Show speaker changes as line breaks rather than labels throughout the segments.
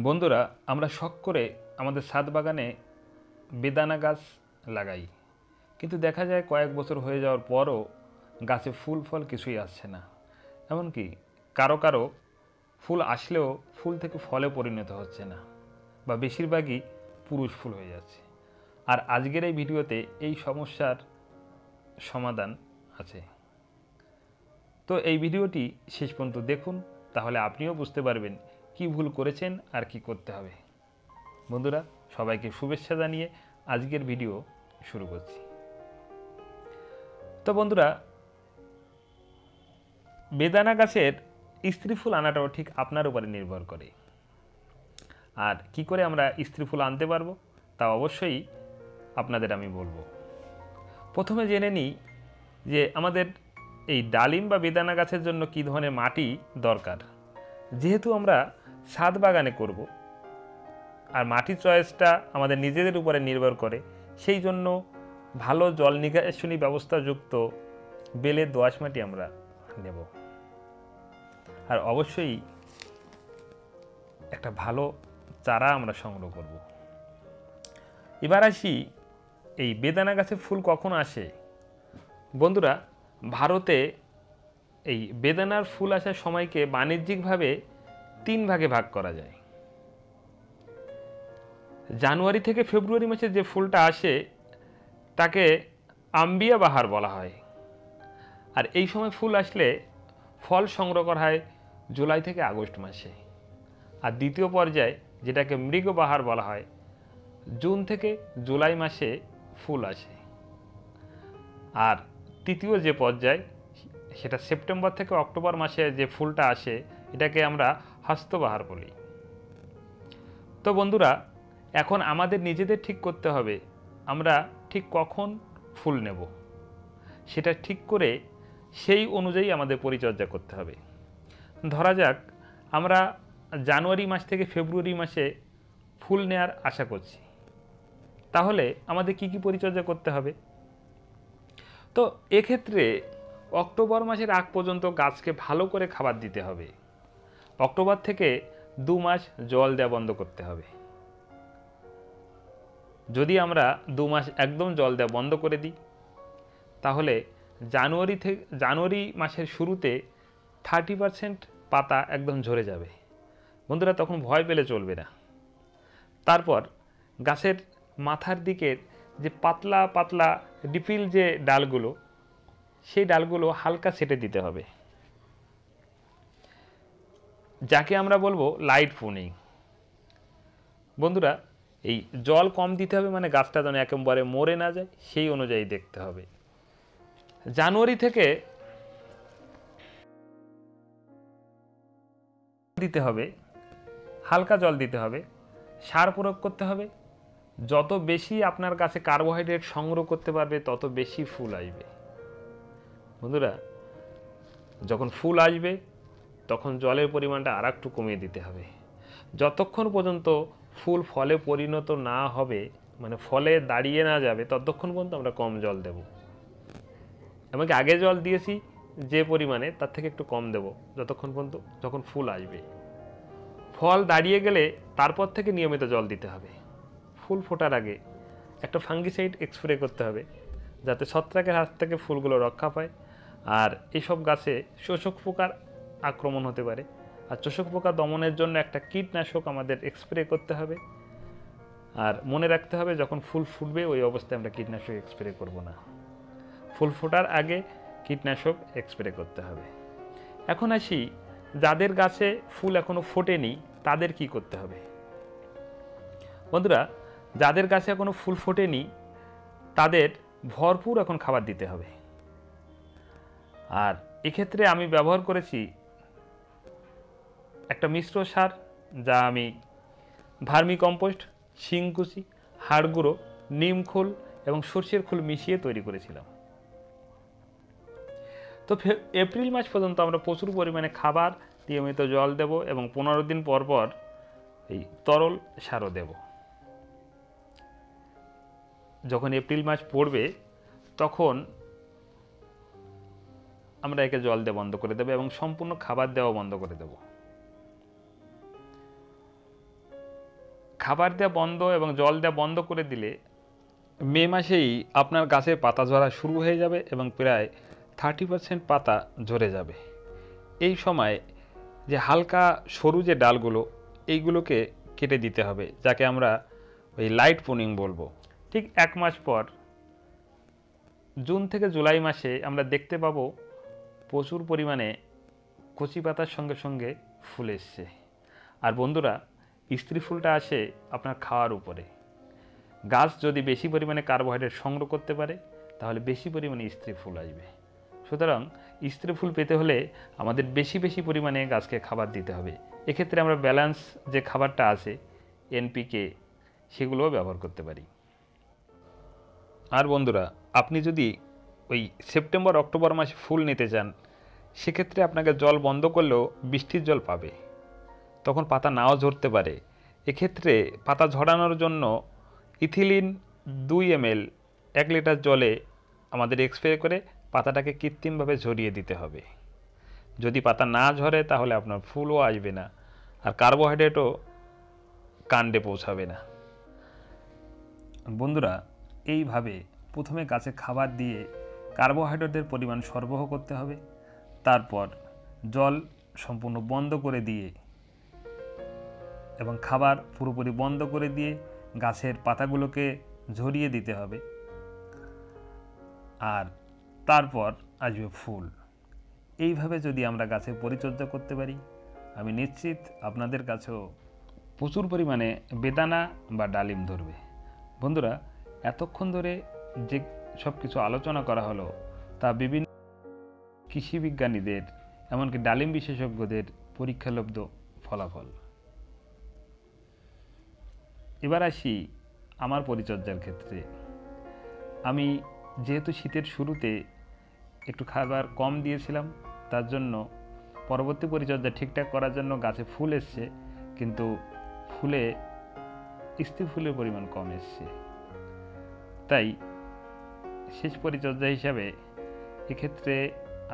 বন্ধুরা, আমরা শখ করে আমাদের ছাদ বাগানে বেদানা গাছ লাগাই, কিন্তু দেখা যায় কয়েক বছর হয়ে যাওয়ার পরও গাছে ফুল ফল কিছুই আসছে না। এমনকি কারো কারো ফুল আসলেও ফুল থেকে ফলে পরিণত হচ্ছে না, বা বেশিরভাগই পুরুষ ফুল হয়ে যাচ্ছে। আর আজকের এই ভিডিওতে এই সমস্যার সমাধান আছে। তো এই ভিডিওটি শেষ পর্যন্ত দেখুন, তাহলে আপনিও বুঝতে পারবেন কি ভুল করেছেন আর কি করতে হবে। বন্ধুরা, সবাইকে শুভেচ্ছা জানিয়ে আজকের ভিডিও শুরু করছি। তো বন্ধুরা, বেদানা গাছের স্ত্রী ফুল আনাটাও ঠিক আপনার উপরে নির্ভর করে। আর কি করে আমরা স্ত্রী ফুল আনতে পারবো তা অবশ্যই আপনাদের আমি বলবো। প্রথমে জেনে নিই যে আমাদের এই ডালিম বা বেদানা গাছের জন্য কী ধরনের মাটি দরকার। যেহেতু আমরা ছাদ বাগানে করব, আর মাটির চয়েসটা আমাদের নিজেদের উপরে নির্ভর করে, সেই জন্য ভালো জল নিকাশনী ব্যবস্থাযুক্ত বেলের দোআঁশ মাটি আমরা নেব। আর অবশ্যই একটা ভালো চারা আমরা সংগ্রহ করব। এবার আসি, এই বেদানা গাছের ফুল কখন আসে। বন্ধুরা, ভারতে এই বেদানার ফুল আসার সময়কে বাণিজ্যিকভাবে 3 ভাগে ভাগ করা যায়। জানুয়ারি থেকে ফেব্রুয়ারি মাসে যে ফুলটা আসে তাকে আম্বিয়া বাহার বলা হয়। আর এই সময় ফুল আসলে ফল সংগ্রহ করা হয় জুলাই থেকে আগস্ট মাসে। আর দ্বিতীয় পর্যায়ে, যেটাকে মৃগবাহার বলা হয়, জুন থেকে জুলাই মাসে ফুল আসে। আর তৃতীয় যে পর্যায়, সেটা সেপ্টেম্বর থেকে অক্টোবর মাসে যে ফুলটা আসে, এটাকে আমরা হস্তবাহার বলি। তো বন্ধুরা, এখন আমাদের নিজেদের ঠিক করতে হবে আমরা ঠিক কখন ফুল নেব। সেটা ঠিক করে সেই অনুযায়ী আমাদের পরিচর্যা করতে হবে। ধরা যাক আমরা জানুয়ারি মাস থেকে ফেব্রুয়ারি মাসে ফুল নেওয়ার আশা করছি, তাহলে আমাদের কি কি পরিচর্যা করতে হবে। তো এক্ষেত্রে অক্টোবর মাসের আগ পর্যন্ত গাছকে ভালো করে খাবার দিতে হবে। অক্টোবর থেকে 2 মাস জল দেওয়া বন্ধ করতে হবে। যদি আমরা 2 মাস একদম জল দেওয়া বন্ধ করে দিই, তাহলে জানুয়ারি মাসের শুরুতে 30% পাতা একদম ঝরে যাবে। বন্ধুরা, তখন ভয় পেলে চলবে না। তারপর গাছের মাথার দিকের যে পাতলা পাতলা ডিপিল যে ডালগুলো, সেই ডালগুলো হালকা ছেটে দিতে হবে, যাকে আমরা বলবো লাইট প্রুনিং। বন্ধুরা, এই জল কম দিতে হবে, মানে গাছটা যেন একেবারে মরে না যায় সেই অনুযায়ী দেখতে হবে। জানুয়ারি থেকে দিতে হবে, হালকা জল দিতে হবে, সার প্রয়োগ করতে হবে। যত বেশি আপনার কাছে কার্বোহাইড্রেট সংগ্রহ করতে পারবে তত বেশি ফুল আসবে। বন্ধুরা, যখন ফুল আসবে তখন জলের পরিমাণটা আর একটু কমিয়ে দিতে হবে। যতক্ষণ পর্যন্ত ফুল ফলে পরিণত না হবে, মানে ফলে দাঁড়িয়ে না যাবে, ততক্ষণ পর্যন্ত আমরা কম জল দেব। এমনকি আগে জল দিয়েছি যে পরিমাণে, তার থেকে একটু কম দেব যতক্ষণ পর্যন্ত যখন ফুল আসবে। ফল দাঁড়িয়ে গেলে তারপর থেকে নিয়মিত জল দিতে হবে। ফুল ফোটার আগে একটা ফাঙ্গিসাইড স্প্রে করতে হবে, যাতে ছত্রাকের হাত থেকে ফুলগুলো রক্ষা পায়। আর এইসব গাছে শোষক পোকার আক্রমণ হতে পারে, আর শোষক পোকা দমনের জন্য একটা কীটনাশক আমাদের স্প্রে করতে হবে। আর মনে রাখতে হবে, যখন ফুল ফুটবে ওই অবস্থায় আমরা কীটনাশক স্প্রে করব না। ফুল ফোটার আগে কীটনাশক স্প্রে করতে হবে। এখন আসি, যাদের গাছে ফুল এখনো ফোটেনি তাদের কি করতে হবে। বন্ধুরা, যাদের গাছে এখনো ফুল ফোটেনি তাদের ভরপুর এখন খাবার দিতে হবে। আর এক্ষেত্রে আমি ব্যবহার করেছি একটা মিশ্র সার, যা আমি ভার্মি কম্পোস্ট, শিংকুচি, হাড় গুঁড়ো, নিম খোল এবং সর্ষের খোল মিশিয়ে তৈরি করেছিলাম। তো এপ্রিল মাস পর্যন্ত আমরা প্রচুর পরিমাণে খাবার, নিয়মিত জল দেব এবং 15 দিন পর পর এই তরল সারও দেব। যখন এপ্রিল মাস পড়বে তখন আমরা একে জল দেওয়া বন্ধ করে দেবো এবং সম্পূর্ণ খাবার দেওয়া বন্ধ করে দেব। খাবার দেওয়া বন্ধ এবং জল দেওয়া বন্ধ করে দিলে মে মাসেই আপনার গাছে পাতা ঝরা শুরু হয়ে যাবে এবং প্রায় 30% পাতা ঝরে যাবে। এই সময় যে হালকা সরু যে ডালগুলো এইগুলোকে কেটে দিতে হবে, যাকে আমরা ওই লাইট প্রুনিং বলবো। ঠিক 1 মাস পর জুন থেকে জুলাই মাসে আমরা দেখতে পাবো প্রচুর পরিমাণে কচি পাতার সঙ্গে সঙ্গে ফুল এসছে। আর বন্ধুরা, স্ত্রী ফুলটা আসে আপনার খাওয়ার উপরে। গাছ যদি বেশি পরিমাণে কার্বোহাইড্রেট সংগ্রহ করতে পারে তাহলে বেশি পরিমাণে স্ত্রী ফুল আসবে। সুতরাং স্ত্রী ফুল পেতে হলে আমাদের বেশি বেশি পরিমাণে গাছকে খাবার দিতে হবে। এক্ষেত্রে আমরা ব্যালেন্স যে খাবারটা আছে এনপিকে সেগুলোও ব্যবহার করতে পারি। আর বন্ধুরা, আপনি যদি ওই সেপ্টেম্বর অক্টোবর মাসে ফুল নিতে চান সেক্ষেত্রে আপনাকে জল বন্ধ করলেও বৃষ্টির জল পাবে, তখন পাতা নাও ঝরতে পারে। এক্ষেত্রে পাতা ঝরানোর জন্য ইথিলিন 2 ml 1 লিটার জলে আমাদের স্প্রে করে পাতাটাকে কৃত্রিমভাবে ঝরিয়ে দিতে হবে। যদি পাতা না ঝরে তাহলে আপনার ফুলও আসবে না আর কার্বোহাইড্রেটও কাণ্ডে পৌঁছাবে না। বন্ধুরা, এইভাবে প্রথমে গাছে খাবার দিয়ে কার্বোহাইড্রেটের পরিমাণ সরবরাহ করতে হবে, তারপর জল সম্পূর্ণ বন্ধ করে দিয়ে এবং খাবার পুরোপুরি বন্ধ করে দিয়ে গাছের পাতাগুলোকে ঝরিয়ে দিতে হবে, আর তারপর আসবে ফুল। এইভাবে যদি আমরা গাছের পরিচর্যা করতে পারি আমি নিশ্চিত আপনাদের কাছেও প্রচুর পরিমাণে বেদানা বা ডালিম ধরবে। বন্ধুরা, এতক্ষণ ধরে যে সব কিছু আলোচনা করা হলো তা বিভিন্ন কৃষি বিজ্ঞানীদের এমনকি ডালিম বিশেষজ্ঞদের পরীক্ষালব্ধ ফলাফল। এবার আসি আমার পরিচর্যার ক্ষেত্রে। আমি যেহেতু শীতের শুরুতে একটু খাবার কম দিয়েছিলাম, তার জন্য পরবর্তী পরিচর্যা ঠিকঠাক করার জন্য গাছে ফুল এসছে, কিন্তু ফুলে স্ত্রী ফুলের পরিমাণ কম এসছে। তাই শেষ পরিচর্যা হিসাবে এক্ষেত্রে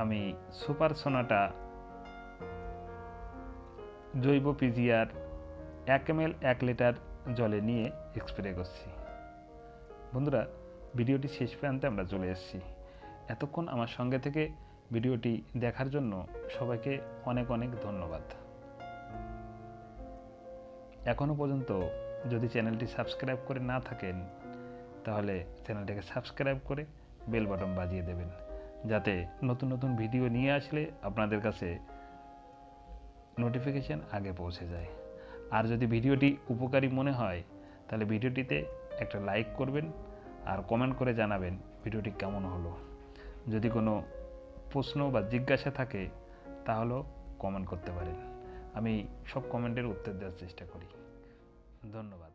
আমি সুপার সোনাটা জৈব পিজিআর 1 ml 1 লিটার জলে নিয়ে স্প্রে করছি। বন্ধুরা, ভিডিওটি শেষ প্রান্তে আমরা চলে এসেছি। এতক্ষণ আমার সঙ্গে থেকে ভিডিওটি দেখার জন্য সবাইকে অনেক অনেক ধন্যবাদ। এখনও পর্যন্ত যদি চ্যানেলটি সাবস্ক্রাইব করে না থাকেন তাহলে চ্যানেলটিকে সাবস্ক্রাইব করে বেল বাটন বাজিয়ে দেবেন, যাতে নতুন নতুন ভিডিও নিয়ে আসলে আপনাদের কাছে নোটিফিকেশান আগে পৌঁছে যায়। আর যদি ভিডিওটি উপকারী মনে হয় তাহলে ভিডিওটিতে একটা লাইক করবেন আর কমেন্ট করে জানাবেন ভিডিওটি কেমন হলো। যদি কোনো প্রশ্ন বা জিজ্ঞাসা থাকে তাহলেও কমেন্ট করতে পারেন, আমি সব কমেন্টের উত্তর দেওয়ার চেষ্টা করি। ধন্যবাদ।